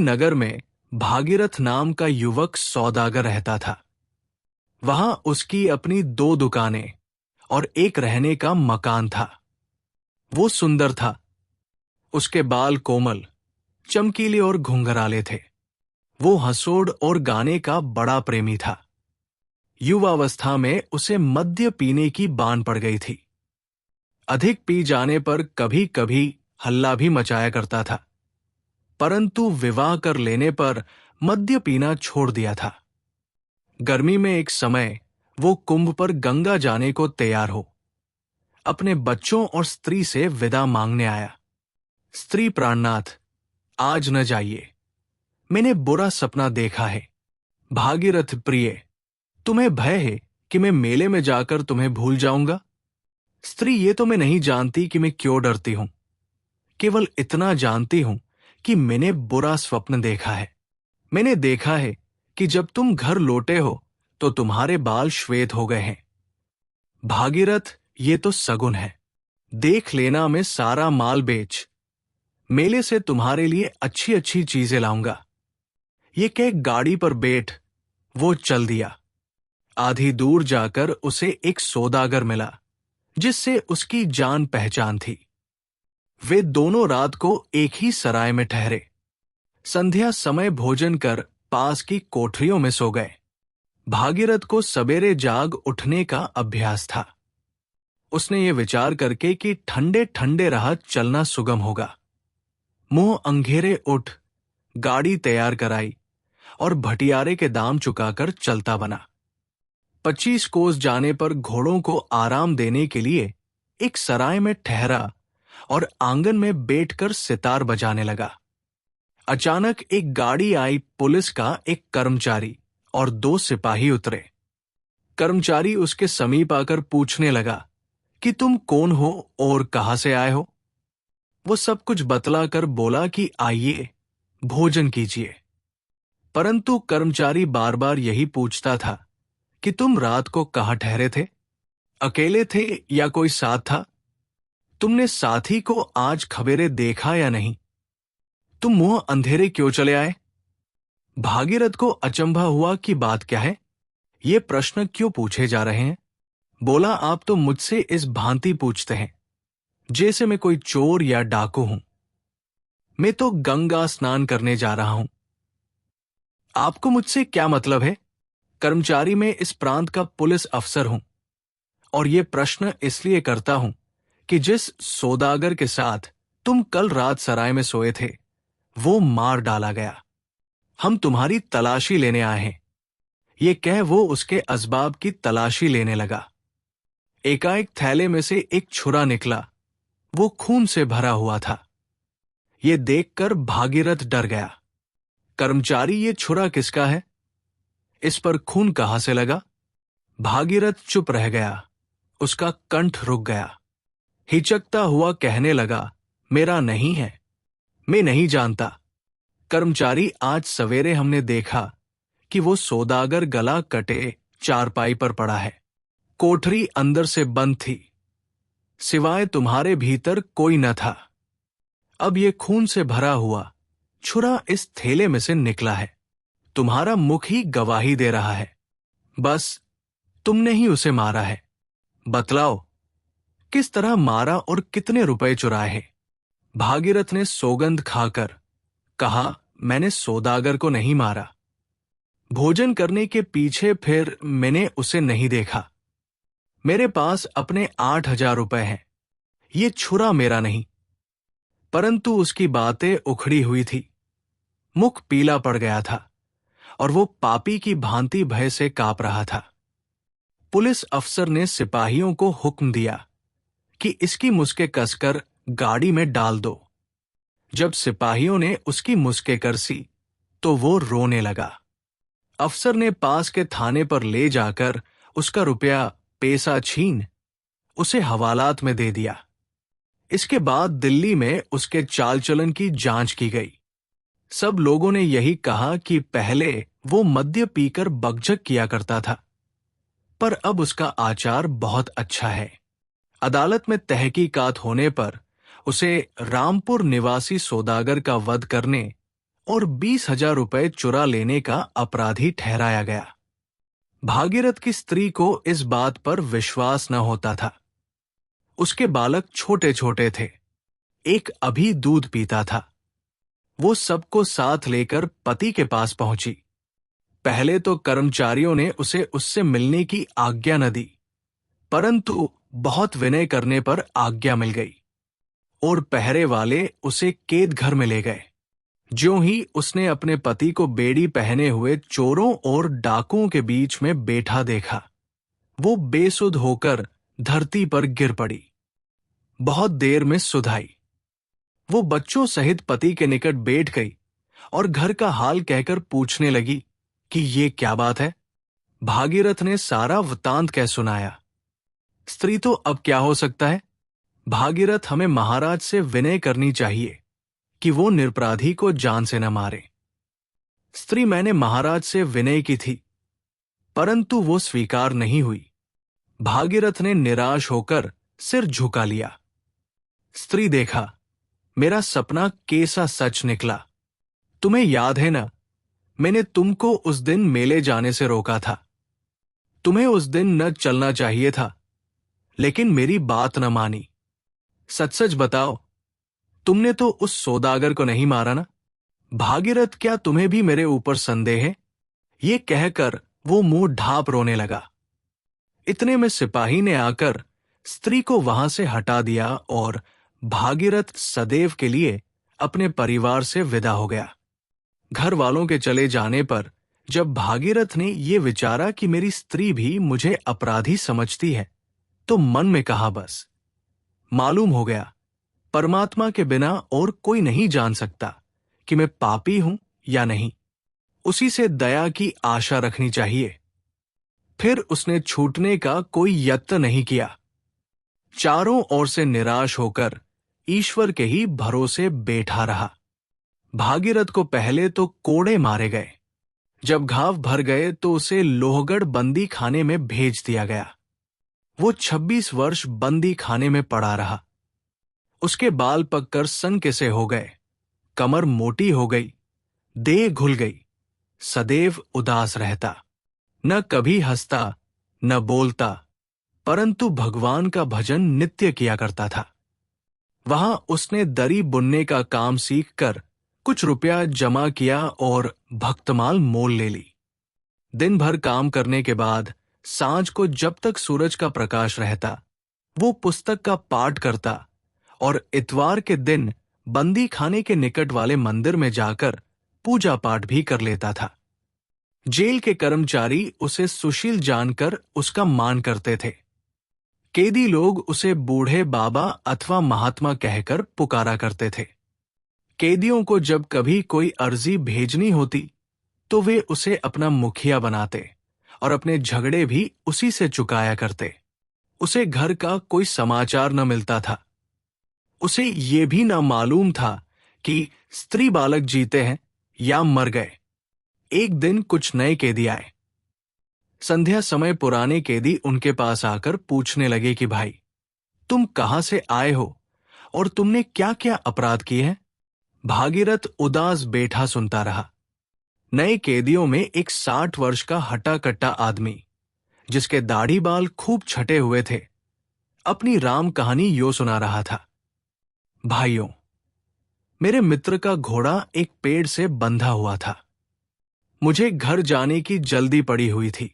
नगर में भागीरथ नाम का युवक सौदागर रहता था। वहां उसकी अपनी 2 दुकानें और एक रहने का मकान था। वो सुंदर था। उसके बाल कोमल, चमकीले और घुंघराले थे। वो हंसोड़ और गाने का बड़ा प्रेमी था। युवावस्था में उसे मद्य पीने की बान पड़ गई थी। अधिक पी जाने पर कभी कभी हल्ला भी मचाया करता था, परंतु विवाह कर लेने पर मद्य पीना छोड़ दिया था। गर्मी में एक समय वो कुंभ पर गंगा जाने को तैयार हो अपने बच्चों और स्त्री से विदा मांगने आया। स्त्री, प्राणनाथ, आज न जाइए, मैंने बुरा सपना देखा है। भागीरथ प्रिय, तुम्हें भय है कि मैं मेले में जाकर तुम्हें भूल जाऊंगा? स्त्री, ये तो मैं नहीं जानती कि मैं क्यों डरती हूं। केवल इतना जानती हूं कि मैंने बुरा स्वप्न देखा है। मैंने देखा है कि जब तुम घर लौटे हो तो तुम्हारे बाल श्वेत हो गए हैं। भागीरथ, ये तो सगुन है। देख लेना, मैं सारा माल बेच मेले से तुम्हारे लिए अच्छी अच्छी चीजें लाऊंगा। ये कह गाड़ी पर बैठ वो चल दिया। आधी दूर जाकर उसे एक सौदागर मिला जिससे उसकी जान पहचान थी। वे दोनों रात को एक ही सराय में ठहरे। संध्या समय भोजन कर पास की कोठरियों में सो गए। भागीरथ को सवेरे जाग उठने का अभ्यास था। उसने ये विचार करके कि ठंडे ठंडे राह चलना सुगम होगा, मुंह अंधेरे उठ गाड़ी तैयार कराई और भटियारे के दाम चुकाकर चलता बना। 25 कोस जाने पर घोड़ों को आराम देने के लिए एक सराय में ठहरा और आंगन में बैठकर सितार बजाने लगा। अचानक एक गाड़ी आई। पुलिस का एक कर्मचारी और 2 सिपाही उतरे। कर्मचारी उसके समीप आकर पूछने लगा कि तुम कौन हो और कहां से आए हो? वो सब कुछ बतलाकर बोला कि आइए, भोजन कीजिए। परंतु कर्मचारी बार बार यही पूछता था कि तुम रात को कहां ठहरे थे? अकेले थे या कोई साथ था? तुमने साथी को आज खबेरे देखा या नहीं? तुम मुंह अंधेरे क्यों चले आए? भागीरथ को अचंभा हुआ कि बात क्या है, ये प्रश्न क्यों पूछे जा रहे हैं। बोला, आप तो मुझसे इस भांति पूछते हैं जैसे मैं कोई चोर या डाकू हूं। मैं तो गंगा स्नान करने जा रहा हूं। आपको मुझसे क्या मतलब है? कर्मचारी, में इस प्रांत का पुलिस अफसर हूं और ये प्रश्न इसलिए करता हूं कि जिस सौदागर के साथ तुम कल रात सराय में सोए थे वो मार डाला गया। हम तुम्हारी तलाशी लेने आए हैं। ये कह वो उसके असबाब की तलाशी लेने लगा। एकाएक थैले में से एक छुरा निकला। वो खून से भरा हुआ था। ये देखकर भागीरथ डर गया। कर्मचारी, ये छुरा किसका है? इस पर खून कहां से लगा? भागीरथ चुप रह गया। उसका कंठ रुक गया। हिचकता हुआ कहने लगा, मेरा नहीं है, मैं नहीं जानता। कर्मचारी, आज सवेरे हमने देखा कि वो सौदागर गला कटे चारपाई पर पड़ा है। कोठरी अंदर से बंद थी, सिवाय तुम्हारे भीतर कोई न था। अब ये खून से भरा हुआ छुरा इस थैले में से निकला है। तुम्हारा मुख ही गवाही दे रहा है। बस तुमने ही उसे मारा है। बतलाओ, किस तरह मारा और कितने रुपए चुराए हैं? भागीरथ ने सौगंध खाकर कहा, मैंने सौदागर को नहीं मारा। भोजन करने के पीछे फिर मैंने उसे नहीं देखा। मेरे पास अपने 8,000 रुपए हैं। ये छुरा मेरा नहीं। परंतु उसकी बातें उखड़ी हुई थी। मुख पीला पड़ गया था और वो पापी की भांति भय से कांप रहा था। पुलिस अफसर ने सिपाहियों को हुक्म दिया कि इसकी मुस्के कसकर गाड़ी में डाल दो। जब सिपाहियों ने उसकी मुस्के करसी तो वो रोने लगा। अफसर ने पास के थाने पर ले जाकर उसका रुपया पैसा छीन उसे हवालात में दे दिया। इसके बाद दिल्ली में उसके चाल चलन की जांच की गई। सब लोगों ने यही कहा कि पहले वो मद्य पीकर बकझक किया करता था, पर अब उसका आचार बहुत अच्छा है। अदालत में तहकीकात होने पर उसे रामपुर निवासी सौदागर का वध करने और 20,000 रुपए चुरा लेने का अपराधी ठहराया गया। भागीरथ की स्त्री को इस बात पर विश्वास न होता था। उसके बालक छोटे छोटे थे, एक अभी दूध पीता था। वो सबको साथ लेकर पति के पास पहुंची। पहले तो कर्मचारियों ने उसे उससे मिलने की आज्ञा न दी, परंतु बहुत विनय करने पर आज्ञा मिल गई और पहरे वाले उसे कैद घर में ले गए। ज्यों ही उसने अपने पति को बेड़ी पहने हुए चोरों और डाकुओं के बीच में बैठा देखा, वो बेसुध होकर धरती पर गिर पड़ी। बहुत देर में सुध आई। वो बच्चों सहित पति के निकट बैठ गई और घर का हाल कहकर पूछने लगी कि ये क्या बात है। भागीरथ ने सारा वृत्तांत कह सुनाया। स्त्री तो अब क्या हो सकता है, भागीरथ हमें महाराज से विनय करनी चाहिए कि वो निरपराधी को जान से न मारे। स्त्री मैंने महाराज से विनय की थी, परंतु वो स्वीकार नहीं हुई। भागीरथ ने निराश होकर सिर झुका लिया। स्त्री देखा, मेरा सपना कैसा सच निकला। तुम्हें याद है ना, मैंने तुमको उस दिन मेले जाने से रोका था। तुम्हें उस दिन न चलना चाहिए था, लेकिन मेरी बात न मानी। सच सच बताओ, तुमने तो उस सौदागर को नहीं मारा ना? भागीरथ, क्या तुम्हें भी मेरे ऊपर संदेह है? ये कहकर वो मुंह ढांप रोने लगा। इतने में सिपाही ने आकर स्त्री को वहां से हटा दिया और भागीरथ सदैव के लिए अपने परिवार से विदा हो गया। घर वालों के चले जाने पर जब भागीरथ ने ये विचारा कि मेरी स्त्री भी मुझे अपराधी समझती है, तो मन में कहा, बस मालूम हो गया, परमात्मा के बिना और कोई नहीं जान सकता कि मैं पापी हूं या नहीं। उसी से दया की आशा रखनी चाहिए। फिर उसने छूटने का कोई यत्न नहीं किया। चारों ओर से निराश होकर ईश्वर के ही भरोसे बैठा रहा। भागीरथ को पहले तो कोड़े मारे गए। जब घाव भर गए तो उसे लोहगढ़ बंदी खाने में भेज दिया गया। वो 26 वर्ष बंदी खाने में पड़ा रहा। उसके बाल पककर सन से हो गए, कमर मोटी हो गई, देह घुल गई। सदैव उदास रहता, न कभी हंसता न बोलता, परंतु भगवान का भजन नित्य किया करता था। वहां उसने दरी बुनने का काम सीखकर कुछ रुपया जमा किया और भक्तमाल मोल ले ली। दिन भर काम करने के बाद सांझ को जब तक सूरज का प्रकाश रहता, वो पुस्तक का पाठ करता और इतवार के दिन बंदी खाने के निकट वाले मंदिर में जाकर पूजा पाठ भी कर लेता था। जेल के कर्मचारी उसे सुशील जानकर उसका मान करते थे। कैदी लोग उसे बूढ़े बाबा अथवा महात्मा कहकर पुकारा करते थे। कैदियों को जब कभी कोई अर्जी भेजनी होती तो वे उसे अपना मुखिया बनाते और अपने झगड़े भी उसी से चुकाया करते। उसे घर का कोई समाचार न मिलता था। उसे ये भी न मालूम था कि स्त्री बालक जीते हैं या मर गए। एक दिन कुछ नए कैदी आए। संध्या समय पुराने कैदी उनके पास आकर पूछने लगे कि भाई, तुम कहां से आए हो और तुमने क्या क्या अपराध किए हैं? भागीरथ उदास बैठा सुनता रहा। नए कैदियों में एक 60 वर्ष का हटा कट्टा आदमी, जिसके दाढ़ी बाल खूब छटे हुए थे, अपनी राम कहानी यो सुना रहा था। भाइयों, मेरे मित्र का घोड़ा एक पेड़ से बंधा हुआ था। मुझे घर जाने की जल्दी पड़ी हुई थी।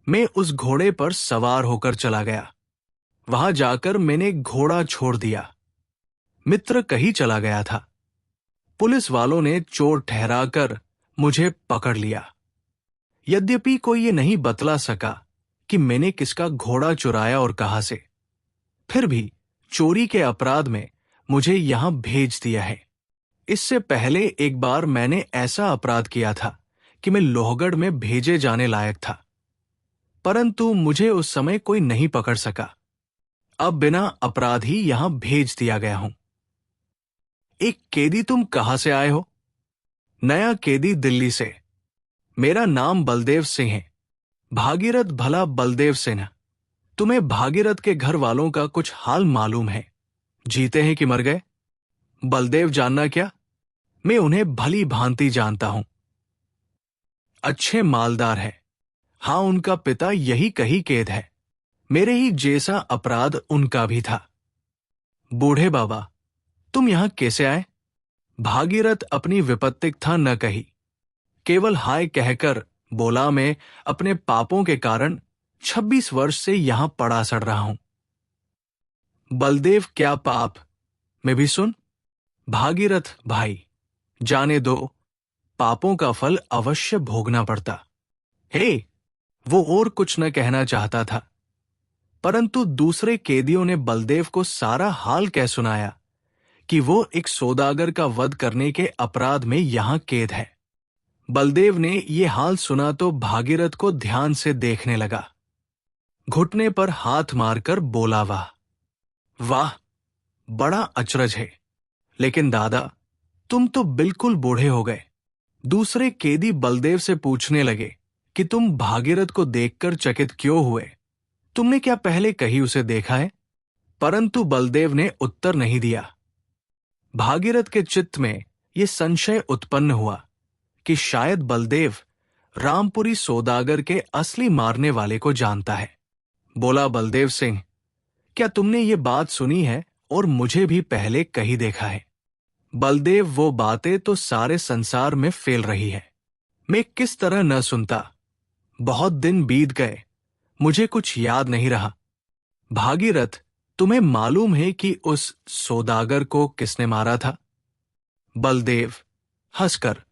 मैं उस घोड़े पर सवार होकर चला गया। वहां जाकर मैंने घोड़ा छोड़ दिया। मित्र कहीं चला गया था। पुलिस वालों ने चोर ठहराकर मुझे पकड़ लिया। यद्यपि कोई ये नहीं बतला सका कि मैंने किसका घोड़ा चुराया और कहां से, फिर भी चोरी के अपराध में मुझे यहां भेज दिया है। इससे पहले एक बार मैंने ऐसा अपराध किया था कि मैं लोहगढ़ में भेजे जाने लायक था, परंतु मुझे उस समय कोई नहीं पकड़ सका। अब बिना अपराध ही यहां भेज दिया गया हूं। एक कैदी, तुम कहां से आए हो? नया कैदी, दिल्ली से। मेरा नाम बलदेव सिंह है। भागीरथ भला बलदेव सिंह। तुम्हें भागीरथ के घर वालों का कुछ हाल मालूम है? जीते हैं कि मर गए? बलदेव जानना क्या? मैं उन्हें भली भांति जानता हूं। अच्छे मालदार है। हाँ, उनका पिता यही कहीं कैद है। मेरे ही जैसा अपराध उनका भी था। बूढ़े बाबा, तुम यहां कैसे आए? भागीरथ अपनी विपत्तिकथा न कही, केवल हाय कहकर बोला, मैं अपने पापों के कारण 26 वर्ष से यहां पड़ा सड़ रहा हूं। बलदेव, क्या पाप? मैं भी सुन। भागीरथ भाई, जाने दो, पापों का फल अवश्य भोगना पड़ता। हे, वो और कुछ न कहना चाहता था, परंतु दूसरे कैदियों ने बलदेव को सारा हाल कह सुनाया कि वो एक सौदागर का वध करने के अपराध में यहां कैद है। बलदेव ने ये हाल सुना तो भागीरथ को ध्यान से देखने लगा। घुटने पर हाथ मारकर बोला, वाह वाह, बड़ा अचरज है। लेकिन दादा, तुम तो बिल्कुल बूढ़े हो गए। दूसरे कैदी बलदेव से पूछने लगे कि तुम भागीरथ को देखकर चकित क्यों हुए? तुमने क्या पहले कहीं उसे देखा है? परंतु बलदेव ने उत्तर नहीं दिया। भागीरथ के चित्त में यह संशय उत्पन्न हुआ कि शायद बलदेव रामपुरी सौदागर के असली मारने वाले को जानता है। बोला, बलदेव सिंह, क्या तुमने ये बात सुनी है और मुझे भी पहले कहीं देखा है? बलदेव, वो बातें तो सारे संसार में फैल रही है। मैं किस तरह न सुनता? बहुत दिन बीत गए, मुझे कुछ याद नहीं रहा। भागीरथ, तुम्हें मालूम है कि उस सौदागर को किसने मारा था? बलदेव हंसकर,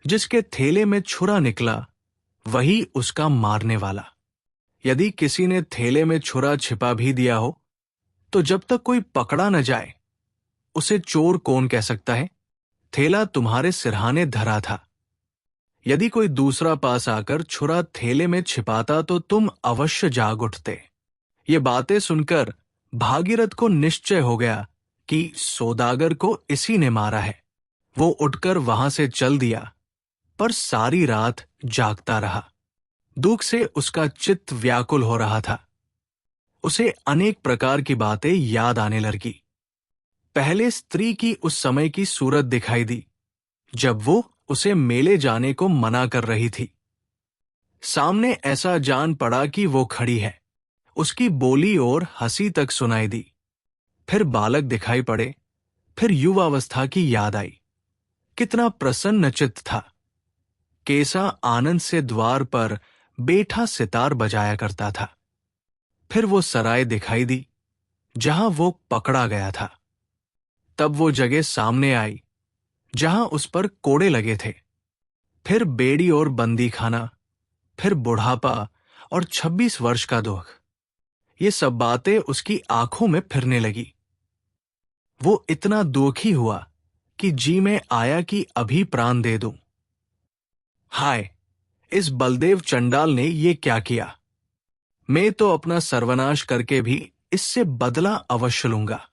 जिसके थैले में छुरा निकला वही उसका मारने वाला। यदि किसी ने थैले में छुरा छिपा भी दिया हो तो जब तक कोई पकड़ा न जाए उसे चोर कौन कह सकता है? थैला तुम्हारे सिरहाने धरा था। यदि कोई दूसरा पास आकर छुरा थैले में छिपाता तो तुम अवश्य जाग उठते। ये बातें सुनकर भागीरथ को निश्चय हो गया कि सौदागर को इसी ने मारा है। वो उठकर वहां से चल दिया, पर सारी रात जागता रहा। दुख से उसका चित्त व्याकुल हो रहा था। उसे अनेक प्रकार की बातें याद आने लगी। पहले स्त्री की उस समय की सूरत दिखाई दी जब वो उसे मेले जाने को मना कर रही थी। सामने ऐसा जान पड़ा कि वो खड़ी है। उसकी बोली और हंसी तक सुनाई दी। फिर बालक दिखाई पड़े, फिर युवावस्था की याद आई। कितना प्रसन्न चित्त था। कैसा आनंद से द्वार पर बैठा सितार बजाया करता था। फिर वो सराय दिखाई दी जहां वो पकड़ा गया था। तब वो जगह सामने आई जहां उस पर कोड़े लगे थे। फिर बेड़ी और बंदी खाना, फिर बुढ़ापा और 26 वर्ष का दुख। ये सब बातें उसकी आंखों में फिरने लगी। वो इतना दुखी हुआ कि जी में आया कि अभी प्राण दे दूं। हाय, इस बलदेव चंडाल ने ये क्या किया? मैं तो अपना सर्वनाश करके भी इससे बदला अवश्य लूंगा।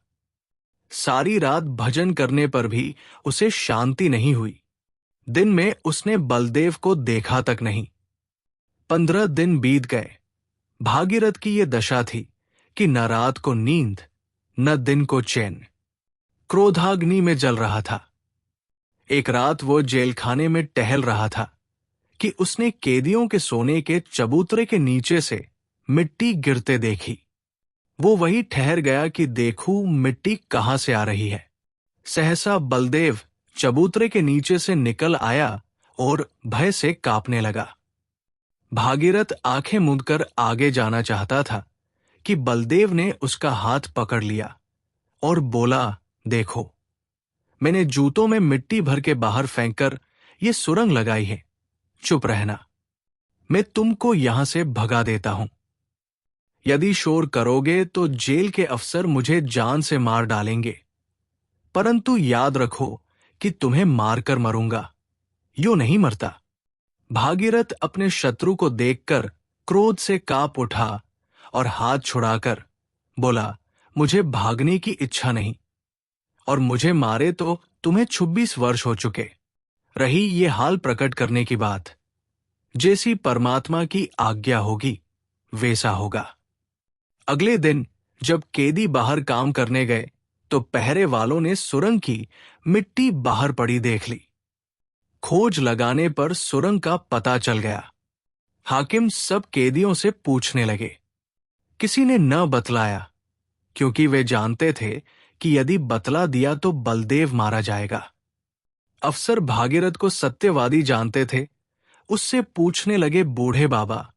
सारी रात भजन करने पर भी उसे शांति नहीं हुई। दिन में उसने बलदेव को देखा तक नहीं। 15 दिन बीत गए। भागीरथ की ये दशा थी कि न रात को नींद न दिन को चैन। क्रोधाग्नि में जल रहा था। एक रात वो जेलखाने में टहल रहा था कि उसने कैदियों के सोने के चबूतरे के नीचे से मिट्टी गिरते देखी। वो वहीं ठहर गया कि देखूं मिट्टी कहां से आ रही है। सहसा बलदेव चबूतरे के नीचे से निकल आया और भय से कांपने लगा। भागीरथ आंखें मूंदकर आगे जाना चाहता था कि बलदेव ने उसका हाथ पकड़ लिया और बोला, देखो, मैंने जूतों में मिट्टी भर के बाहर फेंककर ये सुरंग लगाई है। चुप रहना, मैं तुमको यहां से भगा देता हूं। यदि शोर करोगे तो जेल के अफसर मुझे जान से मार डालेंगे, परंतु याद रखो कि तुम्हें मारकर मरूंगा, यूं नहीं मरता। भागीरथ अपने शत्रु को देखकर क्रोध से कांप उठा और हाथ छुड़ाकर बोला, मुझे भागने की इच्छा नहीं, और मुझे मारे तो तुम्हें 26 वर्ष हो चुके। रही ये हाल प्रकट करने की बात, जैसी परमात्मा की आज्ञा होगी वैसा होगा। अगले दिन जब कैदी बाहर काम करने गए तो पहरे वालों ने सुरंग की मिट्टी बाहर पड़ी देख ली। खोज लगाने पर सुरंग का पता चल गया। हाकिम सब कैदियों से पूछने लगे। किसी ने न बतलाया, क्योंकि वे जानते थे कि यदि बतला दिया तो बलदेव मारा जाएगा। अफसर भागीरथ को सत्यवादी जानते थे। उससे पूछने लगे, बूढ़े बाबा,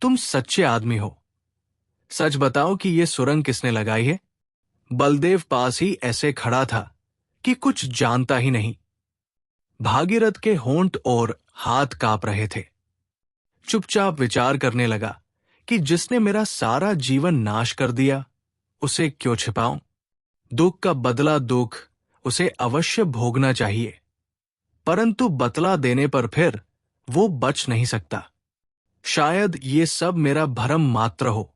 तुम सच्चे आदमी हो, सच बताओ कि ये सुरंग किसने लगाई है? बलदेव पास ही ऐसे खड़ा था कि कुछ जानता ही नहीं। भागीरथ के होंठ और हाथ कांप रहे थे। चुपचाप विचार करने लगा कि जिसने मेरा सारा जीवन नाश कर दिया, उसे क्यों छिपाऊं? दुख का बदला दुख उसे अवश्य भोगना चाहिए, परंतु बतला देने पर फिर वो बच नहीं सकता। शायद ये सब मेरा भ्रम मात्र हो।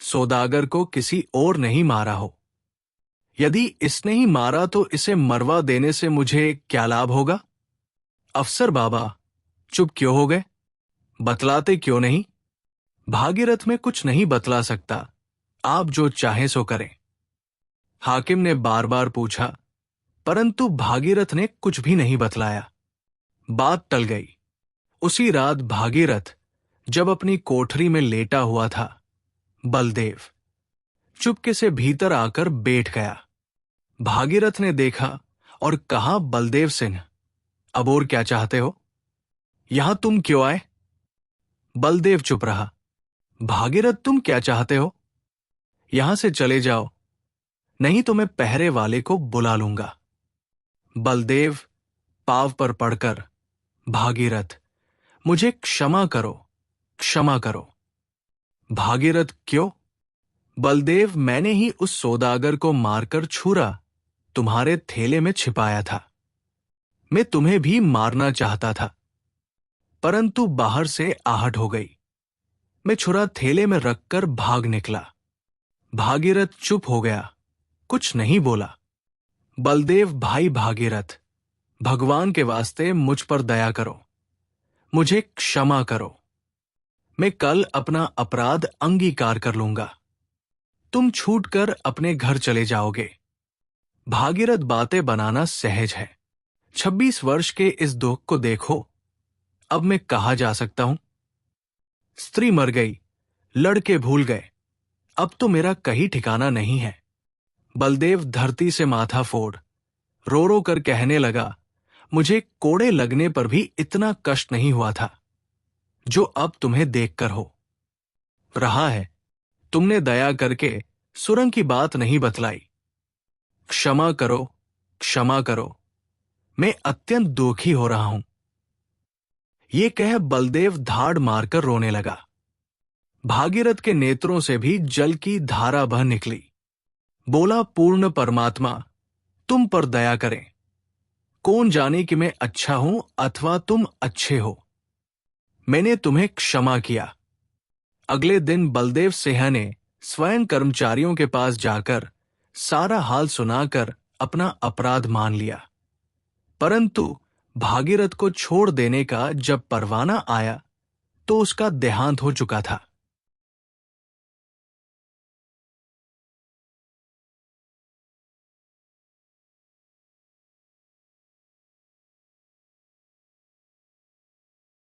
सौदागर को किसी और नहीं मारा हो। यदि इसने ही मारा तो इसे मरवा देने से मुझे क्या लाभ होगा? अफसर बाबा, चुप क्यों हो गए? बतलाते क्यों नहीं? भागीरथ में कुछ नहीं बतला सकता, आप जो चाहें सो करें। हाकिम ने बार बार पूछा, परंतु भागीरथ ने कुछ भी नहीं बतलाया। बात टल गई। उसी रात भागीरथ जब अपनी कोठरी में लेटा हुआ था, बलदेव चुपके से भीतर आकर बैठ गया। भागीरथ ने देखा और कहा, बलदेव सिंह, अब और क्या चाहते हो? यहां तुम क्यों आए? बलदेव चुप रहा। भागीरथ, तुम क्या चाहते हो? यहां से चले जाओ, नहीं तो मैं पहरे वाले को बुला लूंगा। बलदेव पांव पर पड़कर, भागीरथ, मुझे क्षमा करो, क्षमा करो। भागीरथ, क्यों? बलदेव, मैंने ही उस सौदागर को मारकर छुरा तुम्हारे थैले में छिपाया था। मैं तुम्हें भी मारना चाहता था, परंतु बाहर से आहट हो गई। मैं छुरा थैले में रखकर भाग निकला। भागीरथ चुप हो गया, कुछ नहीं बोला। बलदेव, भाई भागीरथ, भगवान के वास्ते मुझ पर दया करो, मुझे क्षमा करो। मैं कल अपना अपराध अंगीकार कर लूंगा। तुम छूटकर अपने घर चले जाओगे। भागीरथ, बातें बनाना सहज है। 26 वर्ष के इस दुख को देखो, अब मैं कहाँ जा सकता हूं? स्त्री मर गई, लड़के भूल गए, अब तो मेरा कहीं ठिकाना नहीं है। बलदेव धरती से माथा फोड़ रो रो कर कहने लगा, मुझे कोड़े लगने पर भी इतना कष्ट नहीं हुआ था जो अब तुम्हें देखकर हो रहा है। तुमने दया करके सुरंग की बात नहीं बतलाई। क्षमा करो, क्षमा करो, मैं अत्यंत दुखी हो रहा हूं। ये कह बलदेव धाड़ मारकर रोने लगा। भागीरथ के नेत्रों से भी जल की धारा बह निकली। बोला, पूर्ण परमात्मा, तुम पर दया करें। कौन जाने कि मैं अच्छा हूं अथवा तुम अच्छे हो। मैंने तुम्हें क्षमा किया। अगले दिन बलदेव सिंह ने स्वयं कर्मचारियों के पास जाकर सारा हाल सुनाकर अपना अपराध मान लिया। परंतु भागीरथ को छोड़ देने का जब परवाना आया तो उसका देहांत हो चुका था।